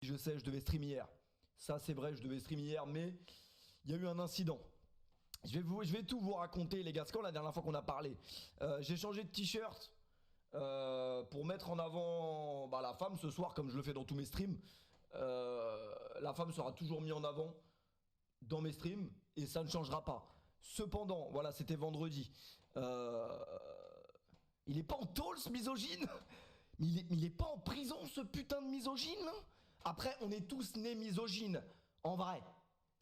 Je sais, je devais stream hier. Ça, c'est vrai, je devais stream hier, mais il y a eu un incident. Je vais tout vous raconter, les gars. C'est quand la dernière fois qu'on a parlé? J'ai changé de t-shirt pour mettre en avant la femme ce soir, comme je le fais dans tous mes streams. La femme sera toujours mise en avant dans mes streams et ça ne changera pas. Cependant, voilà, c'était vendredi. Il est pas en tôle, ce misogyne? Mais il est pas en prison, ce putain de misogyne là? Après, on est tous nés misogynes, en vrai.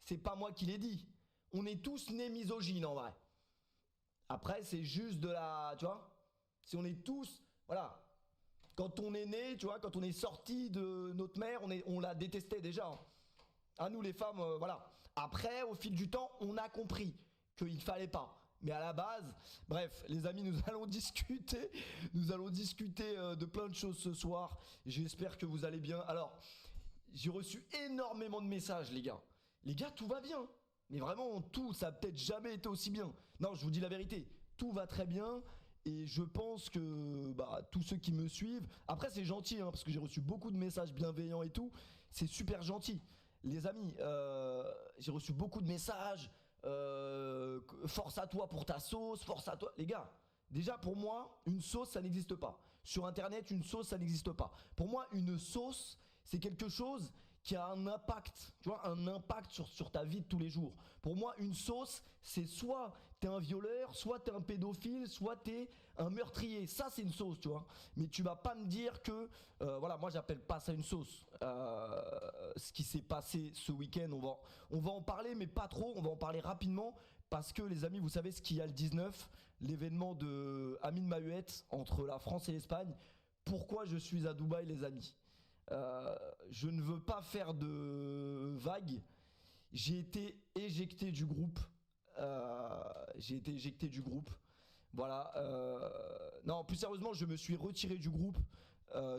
C'est pas moi qui l'ai dit. On est tous nés misogynes, en vrai. Après, c'est juste de la... Tu vois? Si on est tous... Voilà. Quand on est né, tu vois, quand on est sorti de notre mère, on la détestait déjà. À nous, les femmes, voilà. Après, au fil du temps, on a compris qu'il fallait pas. Mais à la base, bref, les amis, nous allons discuter de plein de choses ce soir. J'espère que vous allez bien. Alors, j'ai reçu énormément de messages, les gars. Les gars, tout va bien. Mais vraiment, tout, ça a peut-être jamais été aussi bien. Non, je vous dis la vérité, tout va très bien. Et je pense que tous ceux qui me suivent... Après, c'est gentil, hein, parce que j'ai reçu beaucoup de messages bienveillants et tout. C'est super gentil. Les amis, j'ai reçu beaucoup de messages... force à toi pour ta sauce, force à toi. Les gars, déjà pour moi, une sauce ça n'existe pas. Sur internet, une sauce ça n'existe pas. Pour moi, une sauce c'est quelque chose qui a un impact, tu vois, un impact sur ta vie de tous les jours. Pour moi, une sauce, c'est soit t'es un violeur, soit t'es un pédophile, soit t'es un meurtrier. Ça, c'est une sauce, tu vois. Mais tu vas pas me dire que, voilà, moi, j'appelle pas ça une sauce. Ce qui s'est passé ce week-end, on va en parler, mais pas trop. On va en parler rapidement parce que, les amis, vous savez ce qu'il y a le 19, l'événement de Amine Mahuet entre la France et l'Espagne. Pourquoi je suis à Dubaï, les amis? Je ne veux pas faire de vagues. J'ai été éjecté du groupe. Voilà. Non, plus sérieusement, je me suis retiré du groupe.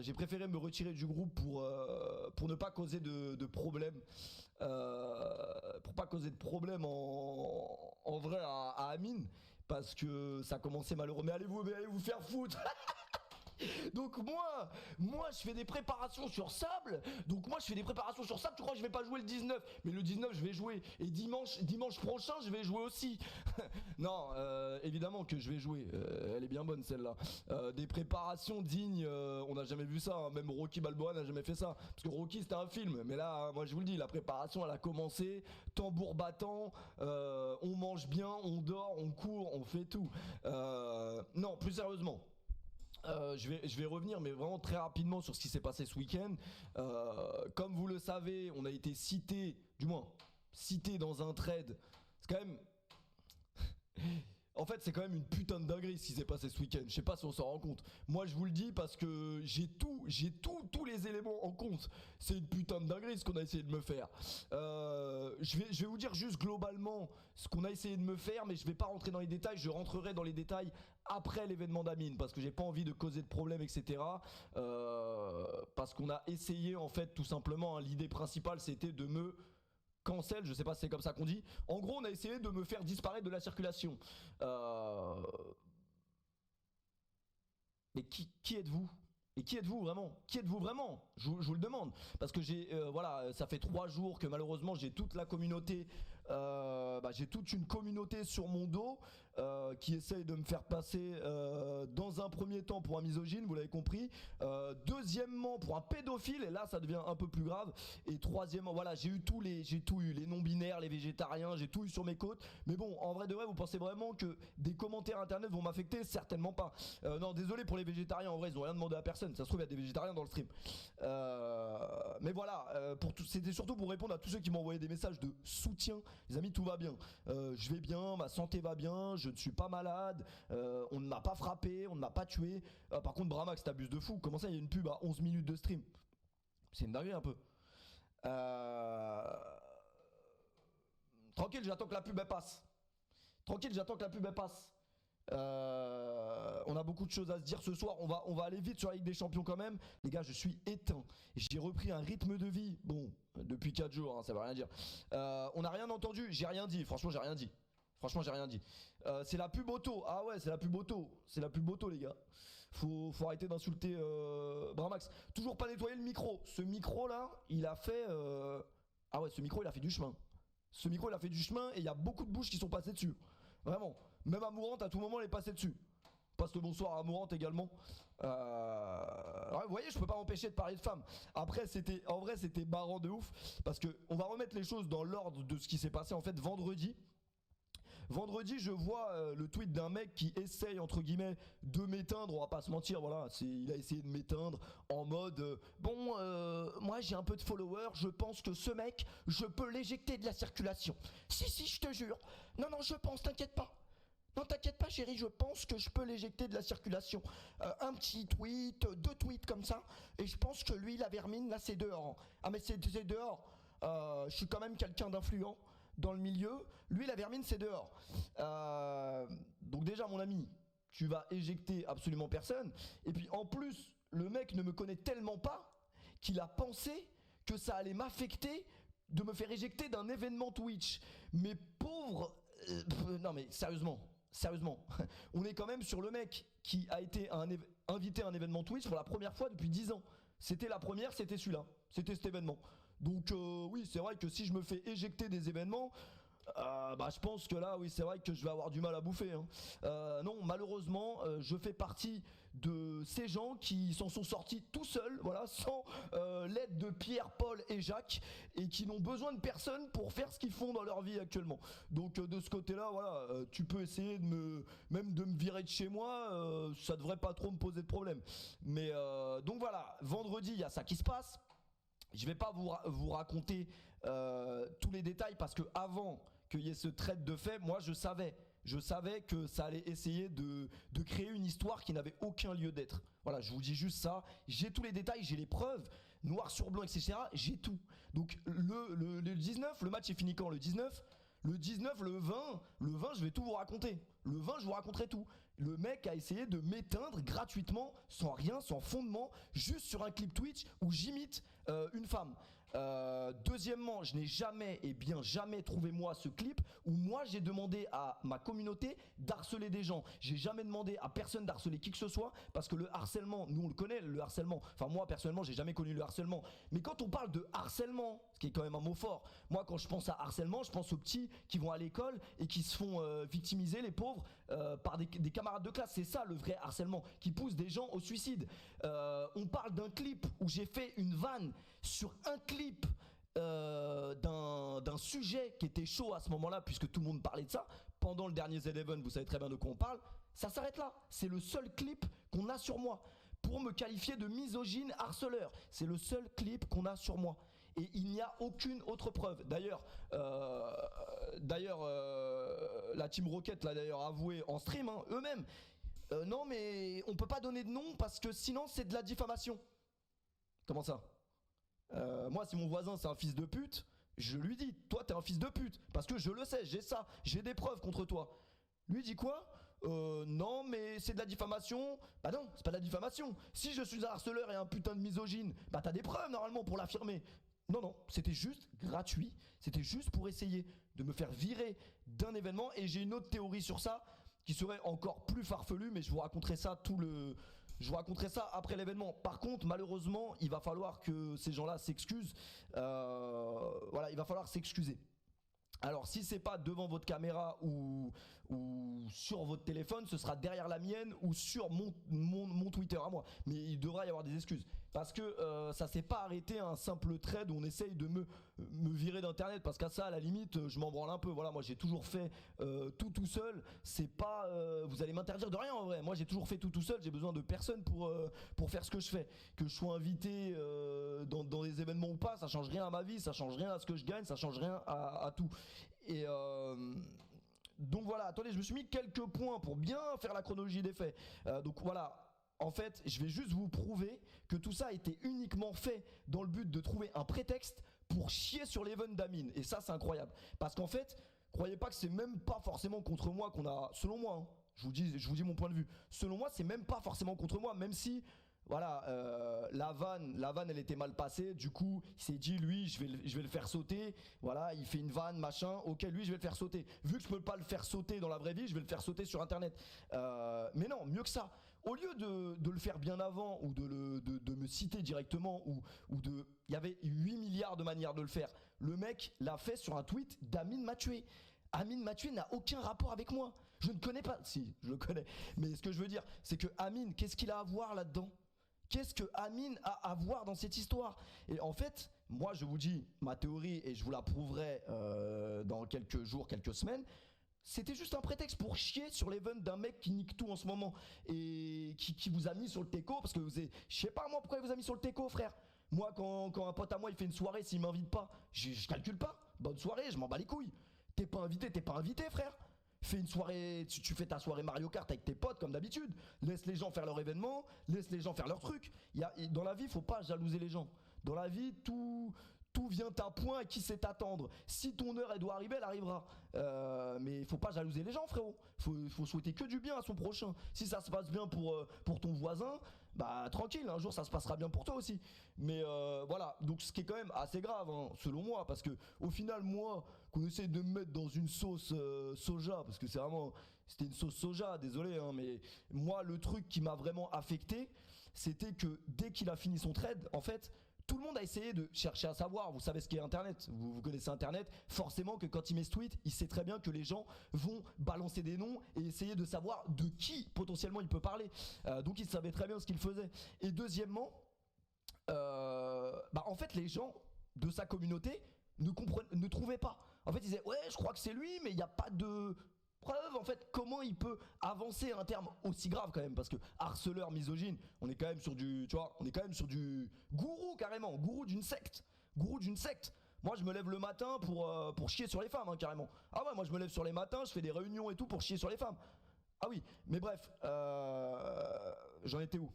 J'ai préféré me retirer du groupe pour ne pas causer de problème. Pour pas causer de problème en vrai à Amine. Parce que ça commençait malheureux. Mais allez vous faire foutre. Donc moi je fais des préparations sur sable. Tu crois que je vais pas jouer le 19? Mais le 19 je vais jouer. Et dimanche prochain je vais jouer aussi. Non, évidemment que je vais jouer. Elle est bien bonne celle-là. Des préparations dignes, on n'a jamais vu ça, hein. Même Rocky Balboa n'a jamais fait ça. Parce que Rocky c'était un film. Mais là, hein, moi je vous le dis, la préparation elle a commencé. Tambour battant, on mange bien, on dort, on court, on fait tout. Non, plus sérieusement. Je vais revenir, mais vraiment très rapidement sur ce qui s'est passé ce week-end. Comme vous le savez, on a été cité dans un trade. C'est quand même... En fait, c'est quand même une putain de dinguerie ce qui s'est passé ce week-end. Je sais pas si on s'en rend compte. Moi, je vous le dis parce que j'ai tous les éléments en compte. C'est une putain de dinguerie ce qu'on a essayé de me faire. Je vais vous dire juste globalement ce qu'on a essayé de me faire, mais je vais pas rentrer dans les détails. Je rentrerai dans les détails après l'événement d'Amine parce que j'ai pas envie de causer de problème, etc. Parce qu'on a essayé en fait tout simplement. Hein, l'idée principale, c'était de me cancel, je sais pas si c'est comme ça qu'on dit. En gros, on a essayé de me faire disparaître de la circulation. Mais qui êtes-vous? Et qui êtes-vous vraiment? Qui êtes-vous vraiment? Je vous le demande. Parce que voilà, ça fait 3 jours que malheureusement j'ai toute la communauté, j'ai toute une communauté sur mon dos qui essaye de me faire passer dans un premier temps pour un misogyne, vous l'avez compris. Deuxièmement pour un pédophile, et là ça devient un peu plus grave. Et troisièmement, voilà, j'ai tout eu, les non-binaires, les végétariens, j'ai tout eu sur mes côtes. Mais bon, en vrai de vrai, vous pensez vraiment que des commentaires internet vont m'affecter? Certainement pas. Non, désolé pour les végétariens, en vrai ils ont rien demandé à personne. Ça se trouve il y a des végétariens dans le stream. Mais voilà, c'était surtout pour répondre à tous ceux qui m'ont envoyé des messages de soutien. Les amis, tout va bien. Je vais bien, ma santé va bien, je ne suis pas malade, on ne m'a pas frappé, on ne m'a pas tué. Par contre, Bramax, t'abuses de fou. Comment ça, il y a une pub à 11 minutes de stream? C'est une dinguerie un peu. Tranquille, j'attends que la pub elle passe. On a beaucoup de choses à se dire ce soir. On va aller vite sur la Ligue des Champions quand même. Les gars, je suis éteint. J'ai repris un rythme de vie. Bon, depuis 4 jours, hein, ça veut rien dire. On n'a rien entendu. J'ai rien dit. Franchement, j'ai rien dit. C'est la pub auto. Ah ouais, c'est la pub auto, les gars. Faut arrêter d'insulter Bramax. Toujours pas nettoyer le micro. Ce micro là, il a fait ah ouais, ce micro il a fait du chemin. Ce micro il a fait du chemin et il y a beaucoup de bouches qui sont passées dessus. Vraiment. Même Amourante à tout moment elle est passée dessus. Passe le bonsoir à Amourante également. Ouais, vous voyez, je peux pas m'empêcher de parler de femmes. Après, en vrai, c'était marrant de ouf parce que on va remettre les choses dans l'ordre de ce qui s'est passé en fait vendredi. Vendredi, je vois le tweet d'un mec qui essaye entre guillemets de m'éteindre. On va pas se mentir, voilà, il a essayé de m'éteindre en mode bon, moi j'ai un peu de followers. Je pense que ce mec, je peux l'éjecter de la circulation. Si, je te jure. Non, je pense, t'inquiète pas. Non, t'inquiète pas, chérie, je pense que je peux l'éjecter de la circulation. Un petit tweet, 2 tweets comme ça, et je pense que lui, la vermine, là, c'est dehors. Ah, mais c'est dehors. Je suis quand même quelqu'un d'influent dans le milieu. Lui, la vermine, c'est dehors. Donc déjà, mon ami, tu vas éjecter absolument personne. Et puis, en plus, le mec ne me connaît tellement pas qu'il a pensé que ça allait m'affecter de me faire éjecter d'un événement Twitch. Mais pauvre... non, mais sérieusement, on est quand même sur le mec qui a été invité à un événement Twitch pour la première fois depuis 10 ans. C'était la première, c'était celui-là, c'était cet événement. Donc oui, c'est vrai que si je me fais éjecter des événements, je pense que là, oui, c'est vrai que je vais avoir du mal à bouffer. Non, malheureusement, je fais partie de ces gens qui s'en sont sortis tout seuls, voilà, sans l'aide de Pierre, Paul et Jacques, et qui n'ont besoin de personne pour faire ce qu'ils font dans leur vie actuellement. Donc de ce côté-là, voilà, tu peux essayer même de me virer de chez moi, ça devrait pas trop me poser de problème. Mais donc voilà, vendredi, il y a ça qui se passe. Je vais pas vous raconter tous les détails parce que avant qu'il y ait ce trade de fait, moi je savais que ça allait essayer de créer une histoire qui n'avait aucun lieu d'être. Voilà, je vous dis juste ça. J'ai tous les détails, j'ai les preuves, noir sur blanc, etc. J'ai tout. Donc le 19, le match est fini quand? Le 19, le 20, je vais tout vous raconter. Le 20, je vous raconterai tout. Le mec a essayé de m'éteindre gratuitement, sans rien, sans fondement, juste sur un clip Twitch où j'imite une femme. Deuxièmement, je n'ai jamais trouvé moi ce clip où moi j'ai demandé à ma communauté d'harceler des gens. J'ai jamais demandé à personne d'harceler qui que ce soit parce que le harcèlement, nous on le connaît, le harcèlement. Enfin moi personnellement j'ai jamais connu le harcèlement. Mais quand on parle de harcèlement, ce qui est quand même un mot fort, moi quand je pense à harcèlement, je pense aux petits qui vont à l'école et qui se font victimiser, les pauvres, par des camarades de classe. C'est ça le vrai harcèlement qui pousse des gens au suicide. On parle d'un clip où j'ai fait une vanne sur un clip d'un sujet qui était chaud à ce moment-là, puisque tout le monde parlait de ça pendant le dernier Z11, vous savez très bien de quoi on parle. Ça s'arrête là, c'est le seul clip qu'on a sur moi pour me qualifier de misogyne harceleur. C'est le seul clip qu'on a sur moi et il n'y a aucune autre preuve. D'ailleurs la Team Rocket l'a d'ailleurs avoué en stream, eux-mêmes. Non mais on peut pas donner de nom parce que sinon c'est de la diffamation. Comment ça? Moi si mon voisin c'est un fils de pute, je lui dis toi t'es un fils de pute parce que je le sais, j'ai des preuves contre toi. Lui dit quoi? Non mais c'est de la diffamation. Bah non, c'est pas de la diffamation. Si je suis un harceleur et un putain de misogyne, bah t'as des preuves normalement pour l'affirmer. Non, c'était juste gratuit, c'était juste pour essayer de me faire virer d'un événement. Et j'ai une autre théorie sur ça qui serait encore plus farfelue, mais je vous raconterai ça après l'événement. Par contre, malheureusement, il va falloir que ces gens-là s'excusent. Voilà, il va falloir s'excuser. Alors si c'est pas devant votre caméra ou sur votre téléphone, ce sera derrière la mienne ou sur mon Twitter à moi. Mais il devra y avoir des excuses. Parce que ça s'est pas arrêté à un simple trade où on essaye de me virer d'internet. Parce qu'à ça, à la limite, je m'en branle un peu. Voilà, moi j'ai toujours fait tout seul. C'est pas vous allez m'interdire de rien en vrai. Moi j'ai toujours fait tout seul. J'ai besoin de personne pour faire ce que je fais. Que je sois invité dans des événements ou pas, ça change rien à ma vie, ça change rien à ce que je gagne, ça change rien à tout. Et donc voilà, attendez, je me suis mis quelques points pour bien faire la chronologie des faits. Donc voilà. En fait, je vais juste vous prouver que tout ça a été uniquement fait dans le but de trouver un prétexte pour chier sur l'event d'Amine. Et ça, c'est incroyable. Parce qu'en fait, croyez pas que c'est même pas forcément contre moi qu'on a... Selon moi, je vous dis mon point de vue. Selon moi, c'est même pas forcément contre moi, même si... Voilà, la vanne elle était mal passée. Du coup il s'est dit lui je vais le faire sauter. Voilà, il fait une vanne machin, ok lui je vais le faire sauter. Vu que je peux pas le faire sauter dans la vraie vie, je vais le faire sauter sur internet. Mais non, mieux que ça. au lieu de le faire bien avant ou de me citer directement ou de... Il y avait 8 milliards de manières de le faire. Le mec l'a fait sur un tweet d'Amine Mathieu. Amine Mathieu n'a aucun rapport avec moi. Je ne connais pas... Si, je le connais. Mais ce que je veux dire, c'est que Amine, qu'est-ce qu'il a à voir là-dedans ? Qu'est-ce que Amine a à voir dans cette histoire ? Et en fait, moi je vous dis ma théorie et je vous la prouverai dans quelques jours, quelques semaines. C'était juste un prétexte pour chier sur l'event d'un mec qui nique tout en ce moment et qui vous a mis sur le teco parce que je sais pas moi pourquoi il vous a mis sur le teco, frère. Moi quand un pote à moi il fait une soirée, s'il m'invite pas, je calcule pas. Bonne soirée, je m'en bats les couilles. T'es pas invité, frère. Fais une soirée, tu fais ta soirée Mario Kart avec tes potes comme d'habitude. Laisse les gens faire leur événement, laisse les gens faire leur truc. Dans la vie, faut pas jalouser les gens. Dans la vie, tout vient à point à qui sait attendre. Si ton heure elle doit arriver, elle arrivera. Mais faut pas jalouser les gens, frérot. Faut souhaiter que du bien à son prochain. Si ça se passe bien pour ton voisin, bah tranquille, un jour ça se passera bien pour toi aussi. Mais voilà, donc ce qui est quand même assez grave, hein, selon moi, parce que au final, moi, qu'on essaye de me mettre dans une sauce soja, parce que c'était une sauce soja, désolé, hein, mais moi, le truc qui m'a vraiment affecté, c'était que dès qu'il a fini son trade, en fait, tout le monde a essayé de chercher à savoir. Vous savez ce qu'est Internet, vous connaissez Internet. Forcément que quand il met ce tweet, il sait très bien que les gens vont balancer des noms et essayer de savoir de qui potentiellement il peut parler. Donc il savait très bien ce qu'il faisait. Et deuxièmement, en fait les gens de sa communauté ne trouvaient pas. En fait ils disaient ouais je crois que c'est lui mais il n'y a pas de preuve. En fait comment il peut avancer un terme aussi grave quand même, parce que harceleur, misogyne, on est quand même sur du, tu vois, on est quand même sur du gourou carrément, gourou d'une secte. Moi je me lève le matin pour chier sur les femmes, hein, carrément. Ah ouais, moi je me lève sur les matins, je fais des réunions et tout pour chier sur les femmes. Ah oui, mais bref, j'en étais où ?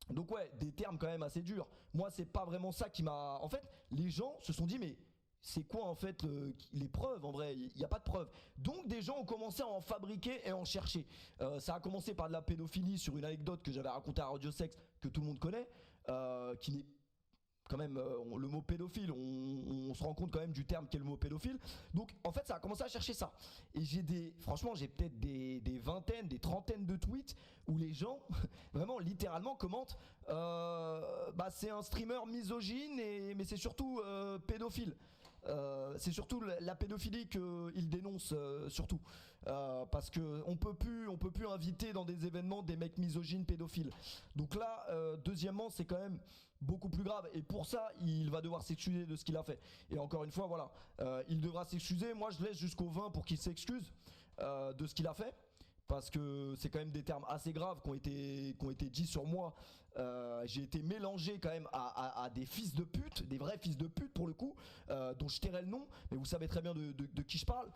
Donc ouais, des termes quand même assez durs. Moi c'est pas vraiment ça qui m'a... En fait, les gens se sont dit mais c'est quoi en fait les preuves? En vrai, il n'y a pas de preuves. Donc des gens ont commencé à en fabriquer et en chercher. Ça a commencé par de la pédophilie sur une anecdote que j'avais racontée à Radio Sex, que tout le monde connaît, qui n'est quand même le mot pédophile, on se rend compte quand même du terme qu'est le mot pédophile. Donc en fait ça a commencé à chercher ça. Et franchement j'ai peut-être des vingtaines, des trentaines de tweets où les gens vraiment littéralement commentent c'est un streamer misogyne mais c'est surtout pédophile. C'est surtout la pédophilie qu'il dénonce surtout, parce que on peut plus inviter dans des événements des mecs misogynes pédophiles. Donc là, deuxièmement, c'est quand même beaucoup plus grave et pour ça, il va devoir s'excuser de ce qu'il a fait. Et encore une fois, voilà, il devra s'excuser. Moi, je laisse jusqu'au 20 pour qu'il s'excuse de ce qu'il a fait. Parce que c'est quand même des termes assez graves qui ont été dits sur moi. J'ai été mélangé quand même à des fils de pute, des vrais fils de pute pour le coup, dont je tairai le nom, mais vous savez très bien de qui je parle.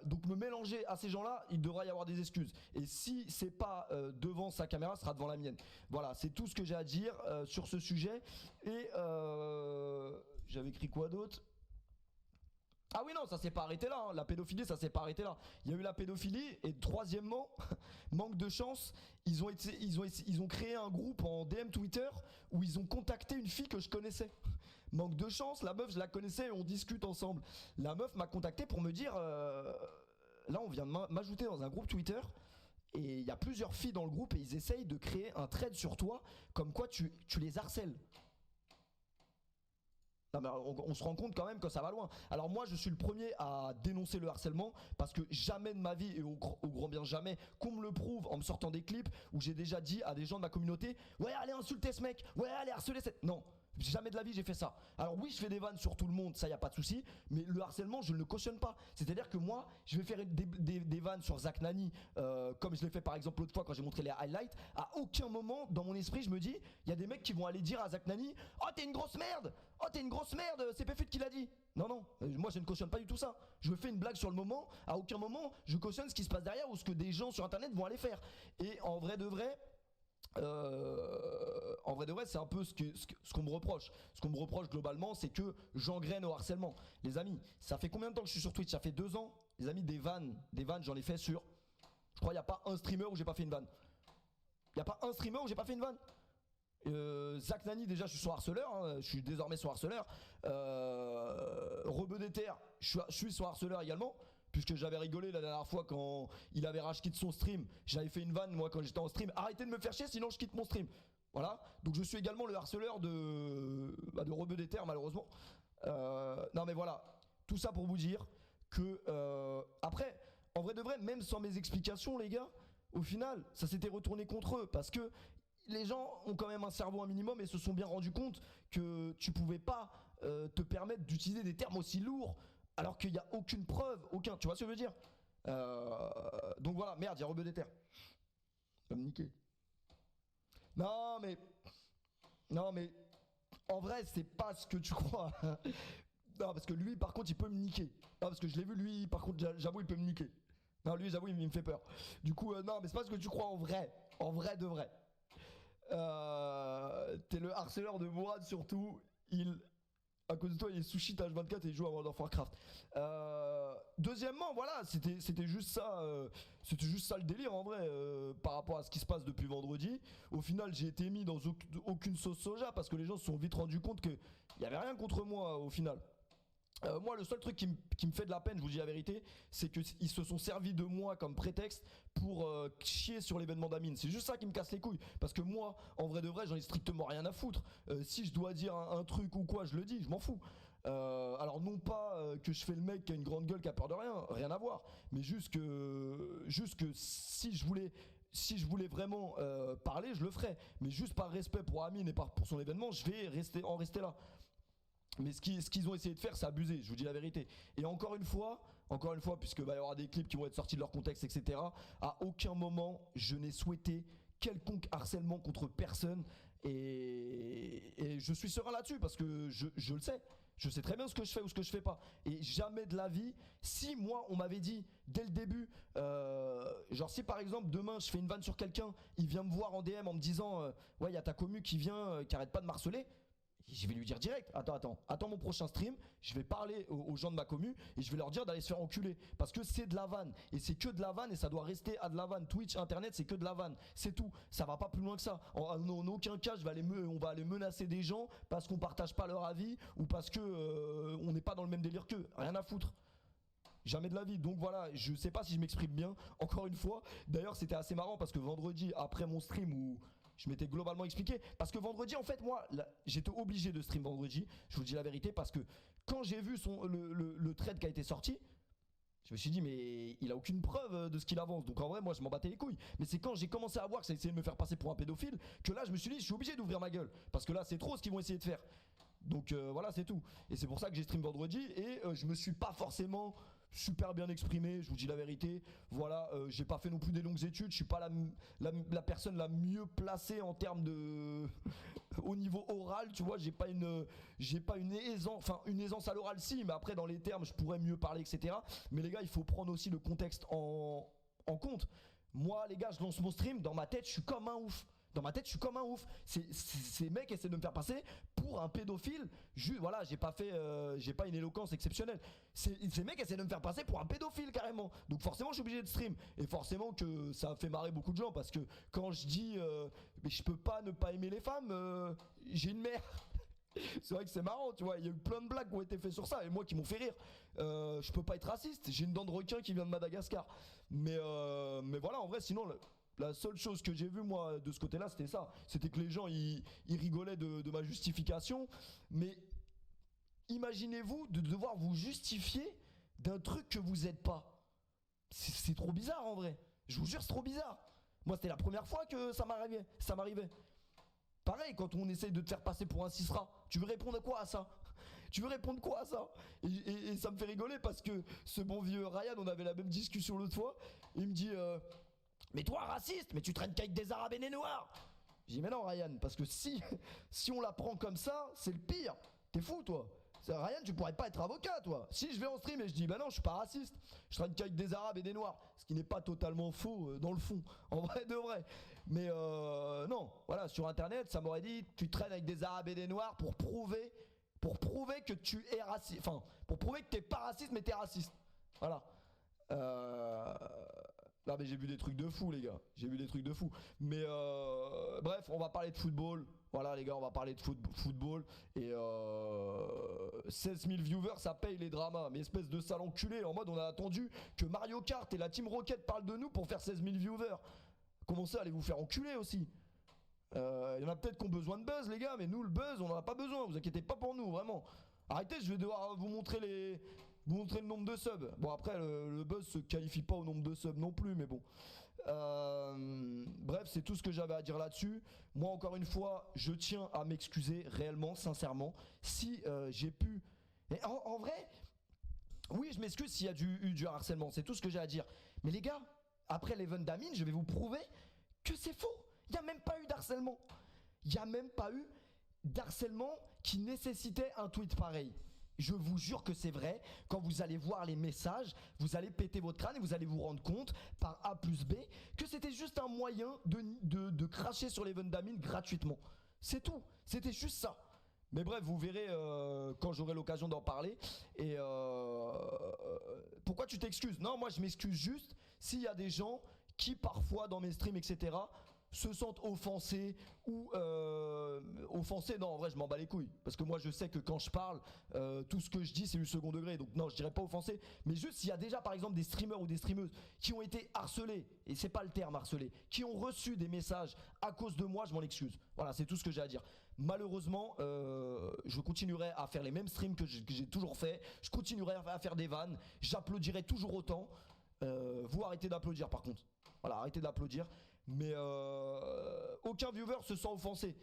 Donc me mélanger à ces gens-là, il devra y avoir des excuses. Et si c'est pas devant sa caméra, ce sera devant la mienne. Voilà, c'est tout ce que j'ai à dire sur ce sujet. Et j'avais écrit quoi d'autre ? Ah oui non, ça s'est pas arrêté là, hein. La pédophilie ça s'est pas arrêté là. Il y a eu la pédophilie et troisièmement, manque de chance, ils ont créé un groupe en DM Twitter où ils ont contacté une fille que je connaissais. Manque de chance, la meuf je la connaissais et on discute ensemble. La meuf m'a contacté pour me dire là on vient de m'ajouter dans un groupe Twitter et il y a plusieurs filles dans le groupe et ils essayent de créer un thread sur toi comme quoi tu les harcèles. Non mais on se rend compte quand même que ça va loin. Alors moi je suis le premier à dénoncer le harcèlement parce que jamais de ma vie et au grand bien jamais qu'on me le prouve en me sortant des clips où j'ai déjà dit à des gens de ma communauté ouais allez insulter ce mec, ouais allez harceler cette... Non, jamais de la vie j'ai fait ça. Alors oui je fais des vannes sur tout le monde, ça y a pas de souci, mais le harcèlement je ne le cautionne pas. C'est-à-dire que moi je vais faire des vannes sur Zach Nani comme je l'ai fait par exemple l'autre fois quand j'ai montré les highlights. À aucun moment dans mon esprit je me dis il y a des mecs qui vont aller dire à Zach Nani oh t'es une grosse merde, oh t'es une grosse merde, c'est Péfut qui l'a dit. Non, moi je ne cautionne pas du tout ça. Je fais une blague sur le moment, à aucun moment je cautionne ce qui se passe derrière ou ce que des gens sur internet vont aller faire. Et en vrai de vrai c'est un peu ce qu'on me reproche. Ce qu'on me reproche globalement, c'est que j'engraine au harcèlement. Les amis, ça fait combien de temps que je suis sur Twitch? Ça fait 2 ans. Les amis, des vannes, j'en ai fait sur... Je crois qu'il n'y a pas un streamer où j'ai pas fait une vanne. Il n'y a pas un streamer où j'ai pas fait une vanne. Zach Nani, déjà je suis son harceleur, hein, je suis désormais son harceleur. Rebeu des terres, je suis son harceleur également. puisque j'avais rigolé la dernière fois quand il avait rage quitté son stream. J'avais fait une vanne, moi, quand j'étais en stream. Arrêtez de me faire chier, sinon je quitte mon stream. Voilà. Donc je suis également le harceleur de Rebeu des Terres, malheureusement. Non, mais voilà. Tout ça pour vous dire que, après, en vrai de vrai, même sans mes explications, les gars, au final, ça s'était retourné contre eux. Parce que les gens ont quand même un cerveau un minimum et se sont bien rendus compte que tu pouvais pas te permettre d'utiliser des termes aussi lourds alors qu'il n'y a aucune preuve, aucun. Tu vois ce que je veux dire? Donc voilà, merde, il y a Rebeu des Terres. Ça va me niquer. Non mais. Non mais. En vrai, c'est pas ce que tu crois. Non, parce que lui, par contre, il peut me niquer. Non, parce que je l'ai vu, lui, par contre, j'avoue, il peut me niquer. Non, lui, j'avoue, il me fait peur. Du coup, non, mais c'est pas ce que tu crois en vrai. En vrai de vrai. T'es le harceleur de Mourad, surtout. À cause de toi, il est sushi H24 et il joue à World of Warcraft. Deuxièmement, voilà, c'était juste ça. C'était juste ça le délire en vrai, par rapport à ce qui se passe depuis vendredi. Au final, j'ai été mis dans aucune sauce soja parce que les gens se sont vite rendus compte qu'il n'y avait rien contre moi au final. Moi, le seul truc qui me fait de la peine, je vous dis la vérité, c'est qu'ils se sont servis de moi comme prétexte pour chier sur l'événement d'Amine. C'est juste ça qui me casse les couilles. Parce que moi, en vrai de vrai, j'en ai strictement rien à foutre. Si je dois dire un truc ou quoi, je le dis, je m'en fous. Alors non pas que je fais le mec qui a une grande gueule qui a peur de rien à voir. Mais juste que si je voulais vraiment parler, je le ferais. Mais juste par respect pour Amine et pour son événement, je vais en rester là. Mais ce qu'ils ont essayé de faire, c'est abuser, je vous dis la vérité. Et encore une fois, puisque va y aura des clips qui vont être sortis de leur contexte, etc., à aucun moment, je n'ai souhaité quelconque harcèlement contre personne. Et je suis serein là-dessus, parce que je le sais. Je sais très bien ce que je fais ou ce que je fais pas. Et jamais de la vie, si moi, on m'avait dit dès le début, genre si par exemple demain je fais une vanne sur quelqu'un, il vient me voir en DM en me disant ouais, il y a ta commu qui vient, qui arrête pas de marceler. Je vais lui dire direct, attends mon prochain stream, je vais parler aux gens de ma commu et je vais leur dire d'aller se faire enculer. Parce que c'est de la vanne. Et c'est que de la vanne et ça doit rester à de la vanne. Twitch, internet, c'est que de la vanne. C'est tout. Ça va pas plus loin que ça. En aucun cas, on va aller menacer des gens parce qu'on partage pas leur avis ou parce que on n'est pas dans le même délire qu'eux. Rien à foutre. Jamais de la vie. Donc voilà, je sais pas si je m'exprime bien. Encore une fois. D'ailleurs, c'était assez marrant parce que vendredi, après mon stream où je m'étais globalement expliqué. Parce que vendredi, en fait, moi, j'étais obligé de stream vendredi. Je vous dis la vérité parce que quand j'ai vu le trade qui a été sorti, je me suis dit, mais il a aucune preuve de ce qu'il avance. Donc en vrai, moi, je m'en battais les couilles. Mais c'est quand j'ai commencé à voir que ça essayait de me faire passer pour un pédophile que là, je me suis dit, je suis obligé d'ouvrir ma gueule. Parce que là, c'est trop ce qu'ils vont essayer de faire. Donc voilà, c'est tout. Et c'est pour ça que j'ai stream vendredi et je me suis pas forcément super bien exprimé, je vous dis la vérité. Voilà, j'ai pas fait non plus des longues études, je suis pas la personne la mieux placée en termes de au niveau oral, tu vois, j'ai pas une aisance à l'oral si, mais après dans les termes, je pourrais mieux parler, etc. Mais les gars, il faut prendre aussi le contexte en compte. Moi, les gars, je lance mon stream, dans ma tête, je suis comme un ouf. Dans ma tête, je suis comme un ouf. Ces mecs essaient de me faire passer pour un pédophile. Voilà, j'ai pas une éloquence exceptionnelle. Ces mecs essaient de me faire passer pour un pédophile carrément. Donc forcément, je suis obligé de stream. Et forcément que ça a fait marrer beaucoup de gens parce que quand je dis mais je peux pas ne pas aimer les femmes, j'ai une mère. C'est vrai que c'est marrant, tu vois. Il y a eu plein de blagues qui ont été faites sur ça et moi qui m'ont fait rire. Je peux pas être raciste. J'ai une dent de requin qui vient de Madagascar. Mais voilà, en vrai, sinon. La seule chose que j'ai vue moi de ce côté-là, c'était ça. C'était que les gens ils rigolaient de ma justification. Mais imaginez-vous de devoir vous justifier d'un truc que vous êtes pas. C'est trop bizarre en vrai. Je vous jure, c'est trop bizarre. Moi, c'était la première fois que ça m'arrivait. Pareil, quand on essaye de te faire passer pour un cisra, tu veux répondre à quoi à ça? Tu veux répondre quoi à ça? Et ça me fait rigoler parce que ce bon vieux Ryan, on avait la même discussion l'autre fois. Il me dit mais toi, raciste, mais tu traînes qu'avec des arabes et des noirs. J'ai dit mais non Ryan, parce que si on la prend comme ça, c'est le pire. T'es fou toi. Ryan, tu pourrais pas être avocat toi. Si je vais en stream et je dis bah non, je suis pas raciste, je traîne qu'avec des arabes et des noirs, ce qui n'est pas totalement faux dans le fond, en vrai de vrai. Mais non, voilà, sur internet, ça m'aurait dit tu traînes avec des arabes et des noirs pour prouver que tu es raciste, enfin pour prouver que t'es pas raciste mais t'es raciste. Voilà. Non mais j'ai vu des trucs de fou les gars, j'ai vu des trucs de fou. Mais bref, on va parler de football. Voilà les gars, on va parler de football. Et 16 000 viewers, ça paye les dramas. Mais espèce de sale enculé, en mode on a attendu que Mario Kart et la Team Rocket parlent de nous pour faire 16 000 viewers. Commencez à aller vous faire enculer aussi. Il y en a peut-être qui ont besoin de buzz les gars, mais nous le buzz on en a pas besoin, vous inquiétez pas pour nous, vraiment. Arrêtez, je vais devoir vous montrer le nombre de subs. Bon après le buzz se qualifie pas au nombre de subs non plus, mais bon. Bref, c'est tout ce que j'avais à dire là-dessus. Moi encore une fois, je tiens à m'excuser réellement, sincèrement, si j'ai pu... Et en vrai, oui je m'excuse s'il y a eu du harcèlement, c'est tout ce que j'ai à dire. Mais les gars, après l'event d'Amine, je vais vous prouver que c'est faux. Il n'y a même pas eu d'harcèlement. Il n'y a même pas eu d'harcèlement qui nécessitait un tweet pareil. Je vous jure que c'est vrai. Quand vous allez voir les messages, vous allez péter votre crâne et vous allez vous rendre compte, par A plus B, que c'était juste un moyen de cracher sur l'event d'Amine gratuitement. C'est tout. C'était juste ça. Mais bref, vous verrez quand j'aurai l'occasion d'en parler. Et pourquoi tu t'excuses? Non, moi je m'excuse juste s'il y a des gens qui parfois dans mes streams, etc., se sentent offensés ou offensés. Non, en vrai, je m'en bats les couilles. Parce que moi, je sais que quand je parle, tout ce que je dis, c'est du second degré. Donc non, je dirais pas offensé. Mais juste s'il y a déjà, par exemple, des streamers ou des streameuses qui ont été harcelés, et c'est pas le terme harcelé, qui ont reçu des messages à cause de moi, je m'en excuse. Voilà, c'est tout ce que j'ai à dire. Malheureusement, je continuerai à faire les mêmes streams que j'ai toujours fait. Je continuerai à faire des vannes. J'applaudirai toujours autant. Vous arrêtez d'applaudir par contre. Voilà, arrêtez d'applaudir. Mais aucun viewer se sent offensé.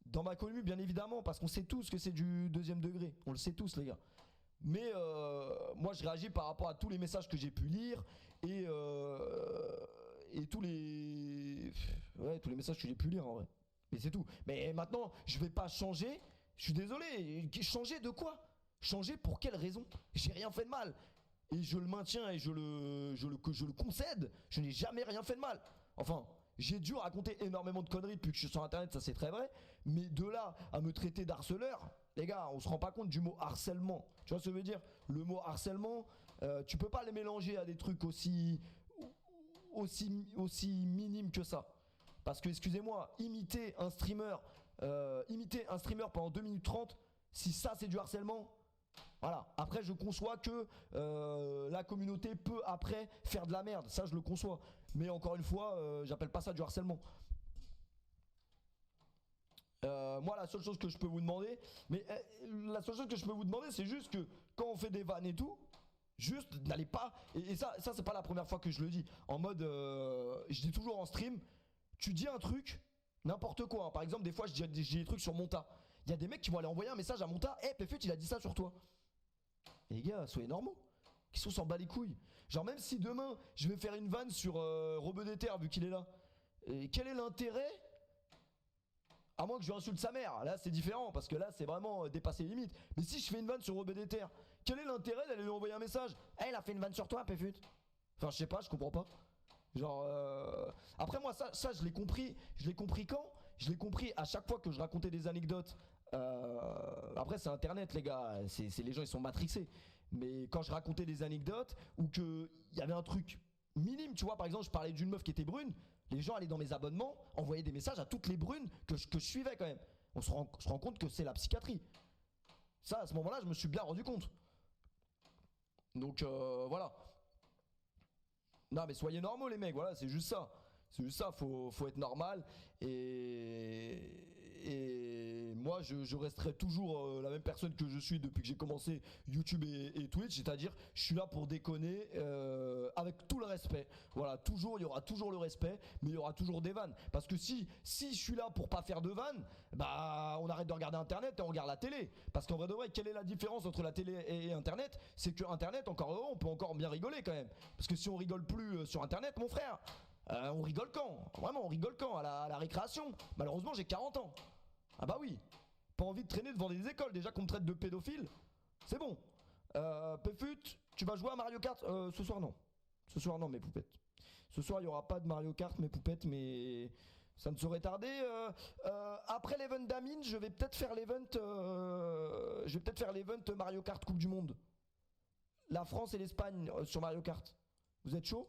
Dans ma commune, bien évidemment, parce qu'on sait tous que c'est du deuxième degré. On le sait tous, les gars. Mais moi, je réagis par rapport à tous les messages que j'ai pu lire et tous les messages que j'ai pu lire en vrai. Mais c'est tout. Mais maintenant, je vais pas changer. Je suis désolé. Changer de quoi? Changer pour quelle raison? J'ai rien fait de mal. Et je le maintiens et je le concède. Je n'ai jamais rien fait de mal. Enfin, j'ai dû raconter énormément de conneries depuis que je suis sur internet, ça c'est très vrai. Mais de là à me traiter d'harceleur, les gars, on se rend pas compte du mot harcèlement. Tu vois ce que je veux dire? Le mot harcèlement, tu peux pas les mélanger à des trucs aussi minimes que ça. Parce que, excusez-moi, imiter un streamer pendant 2 minutes 30, si ça c'est du harcèlement, voilà. Après, je conçois que la communauté peut après faire de la merde. Ça, je le conçois. Mais encore une fois, j'appelle pas ça du harcèlement. Moi, la seule chose que je peux vous demander, c'est juste que quand on fait des vannes et tout, juste n'allez pas. Et ça c'est pas la première fois que je le dis. En mode, je dis toujours en stream, tu dis un truc, n'importe quoi. Hein. Par exemple, des fois, je dis des trucs sur Monta. Il y a des mecs qui vont aller envoyer un message à Monta. Hey, Pfut, il a dit ça sur toi. Et les gars, soyez normaux. Qui sont s'en bat les couilles. Genre, même si demain, je vais faire une vanne sur Robedéter, vu qu'il est là. Et quel est l'intérêt? À moins que je lui insulte sa mère. Là, c'est différent, parce que là, c'est vraiment dépasser les limites. Mais si je fais une vanne sur Robedéter, quel est l'intérêt d'aller lui envoyer un message? Hey, il a fait une vanne sur toi, Pfut. Enfin, je sais pas, je comprends pas. Genre, après, moi, ça, je l'ai compris. Je l'ai compris quand? Je l'ai compris à chaque fois que je racontais des anecdotes. Après, c'est internet, les gars. Les gens, ils sont matrixés. Mais quand je racontais des anecdotes ou qu'il y avait un truc minime, tu vois, par exemple, je parlais d'une meuf qui était brune, les gens allaient dans mes abonnements, envoyaient des messages à toutes les brunes que je suivais quand même. Je rends compte que c'est la psychiatrie. Ça, à ce moment-là, je me suis bien rendu compte. Donc, voilà. Non, mais soyez normaux, les mecs, voilà, c'est juste ça. C'est juste ça, faut être normal. Et moi, je resterai toujours la même personne que je suis depuis que j'ai commencé YouTube et Twitch, c'est-à-dire je suis là pour déconner avec tout le respect. Voilà, toujours, il y aura toujours le respect, mais il y aura toujours des vannes. Parce que si je suis là pour pas faire de vannes, bah on arrête de regarder Internet et on regarde la télé. Parce qu'en vrai de vrai, quelle est la différence entre la télé et Internet? C'est que Internet, encore heureux, on peut encore bien rigoler quand même. Parce que si on rigole plus sur Internet, mon frère, on rigole quand? Vraiment, on rigole quand? À la récréation. Malheureusement, j'ai 40 ans. Ah bah oui. Pas envie de traîner devant des écoles. Déjà qu'on me traite de pédophile. C'est bon. Pfut, tu vas jouer à Mario Kart? Ce soir, non. Ce soir, non, mes poupettes. Ce soir, il n'y aura pas de Mario Kart, mes poupettes, mais ça ne saurait tarder. Après l'event d'Amine, je vais peut-être faire l'event Mario Kart Coupe du Monde. La France et l'Espagne sur Mario Kart. Vous êtes chaud?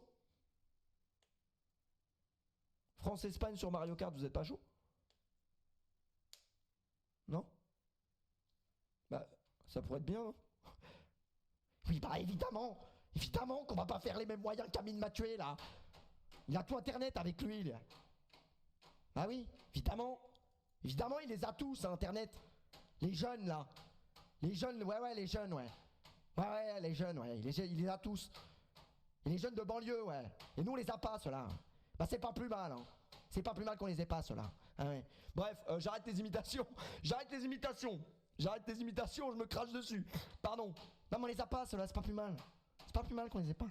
France-Espagne sur Mario Kart, vous êtes pas chaud? Non? Bah, ça pourrait être bien, non? Oui, bah évidemment. Évidemment qu'on va pas faire les mêmes moyens qu'Amine m'a tué, là. Il a tout internet avec lui, là. Ah oui, évidemment. Évidemment, il les a tous, hein, internet. Les jeunes, là. Les jeunes, ouais, les jeunes, ouais. Ouais, les jeunes, ouais. Il les a tous. Et les jeunes de banlieue, ouais. Et nous, on les a pas, ceux-là. Bah, c'est pas plus mal, hein. C'est pas plus mal qu'on les ait pas, ceux-là. Ah ouais. Bref, j'arrête les imitations. J'arrête les imitations. J'arrête les imitations, je me crache dessus. Pardon. Non, mais on les a pas, ceux-là, c'est pas plus mal. C'est pas plus mal qu'on les ait pas.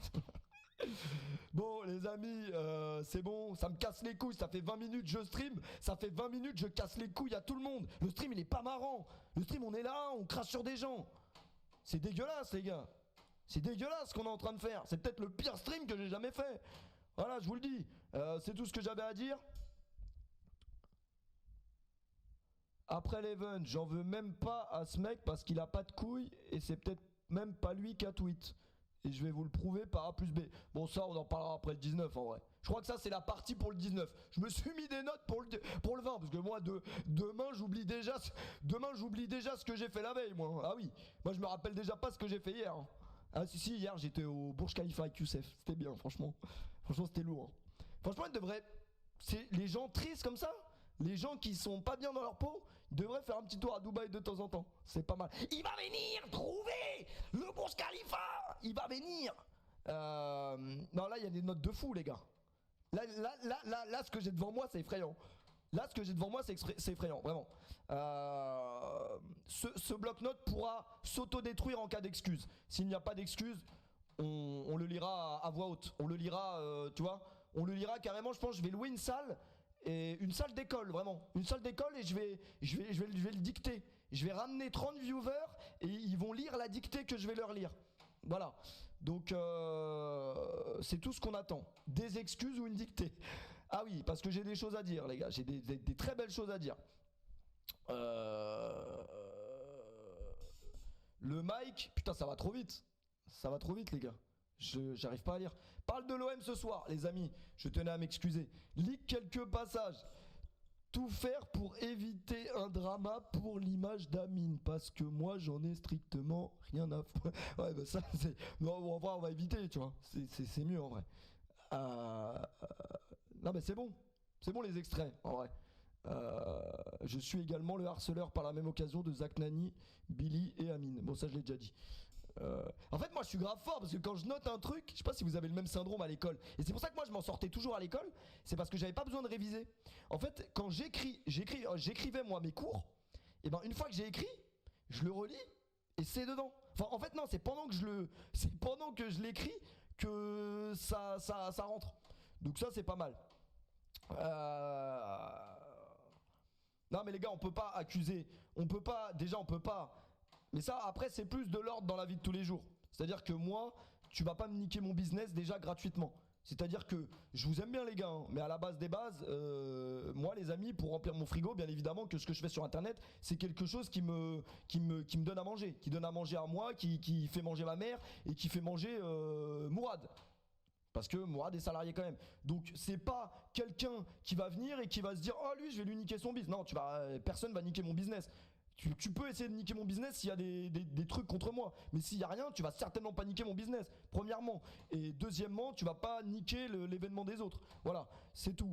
Bon les amis, c'est bon, ça me casse les couilles, ça fait 20 minutes je stream, ça fait 20 minutes je casse les couilles à tout le monde. Le stream il est pas marrant, le stream on est là, on crache sur des gens. C'est dégueulasse les gars, c'est dégueulasse ce qu'on est en train de faire, c'est peut-être le pire stream que j'ai jamais fait. Voilà, je vous le dis, c'est tout ce que j'avais à dire. Après l'event, j'en veux même pas à ce mec parce qu'il a pas de couilles et c'est peut-être même pas lui qui a tweet. Et je vais vous le prouver par A plus B. Bon ça on en parlera après le 19 en vrai. Je crois que ça c'est la partie pour le 19. Je me suis mis des notes pour le 20 parce que moi demain j'oublie déjà ce que j'ai fait la veille moi. Ah oui, moi je me rappelle déjà pas ce que j'ai fait hier. Ah si hier j'étais au Burj Khalifa avec Youssef. C'était bien franchement. Franchement c'était lourd. Franchement il devrait... C'est les gens tristes comme ça, les gens qui sont pas bien dans leur peau, ils devraient faire un petit tour à Dubaï de temps en temps. C'est pas mal. Il va venir trouver le Burj Khalifa. Il va venir. Non là il y a des notes de fou les gars. Là ce que j'ai devant moi c'est effrayant. Là ce que j'ai devant moi c'est effrayant vraiment. Ce bloc-notes pourra s'auto-détruire en cas d'excuse. S'il n'y a pas d'excuse, on le lira à voix haute. On le lira, tu vois. On le lira carrément. Je pense que je vais louer une salle. Et une salle d'école, vraiment. Une salle d'école et je vais le dicter. Je vais ramener 30 viewers et ils vont lire la dictée que je vais leur lire. Voilà. Donc, c'est tout ce qu'on attend. Des excuses ou une dictée. Ah oui, parce que j'ai des choses à dire, les gars. J'ai des très belles choses à dire. Le mic, putain, ça va trop vite. Ça va trop vite, les gars. J'arrive pas à lire. Parle de l'OM ce soir, les amis. Je tenais à m'excuser. Lis quelques passages. Tout faire pour éviter un drama pour l'image d'Amine. Parce que moi, j'en ai strictement rien à foutre. Ouais, bah ça, c'est... Non, en vrai, on va éviter, tu vois. C'est mieux, en vrai. Non, mais c'est bon. C'est bon, les extraits, en vrai. Je suis également le harceleur par la même occasion de Zach Nani, Billy et Amine. Bon, ça, je l'ai déjà dit. En fait moi je suis grave fort parce que quand je note un truc, je sais pas si vous avez le même syndrome à l'école, et c'est pour ça que moi je m'en sortais toujours à l'école, c'est parce que j'avais pas besoin de réviser. En fait quand j'écrivais moi mes cours, et ben une fois que j'ai écrit, je le relis et c'est dedans. Enfin en fait non, c'est pendant que je l'écris que ça rentre. Donc ça c'est pas mal. Non mais les gars on peut pas accuser, on peut pas. Mais ça, après, c'est plus de l'ordre dans la vie de tous les jours. C'est-à-dire que moi, tu vas pas me niquer mon business déjà gratuitement. C'est-à-dire que je vous aime bien les gars, hein, mais à la base des bases, moi les amis, pour remplir mon frigo, bien évidemment que ce que je fais sur internet, c'est quelque chose qui me donne à manger. Qui donne à manger à moi, qui fait manger ma mère et qui fait manger Mourad. Parce que Mourad est salarié quand même. Donc c'est pas quelqu'un qui va venir et qui va se dire oh lui je vais lui niquer son business. Non, personne va niquer mon business. Tu peux essayer de niquer mon business s'il y a des trucs contre moi. Mais s'il y a rien, tu vas certainement pas niquer mon business. Premièrement. Et deuxièmement, tu vas pas niquer l'événement des autres. Voilà, c'est tout.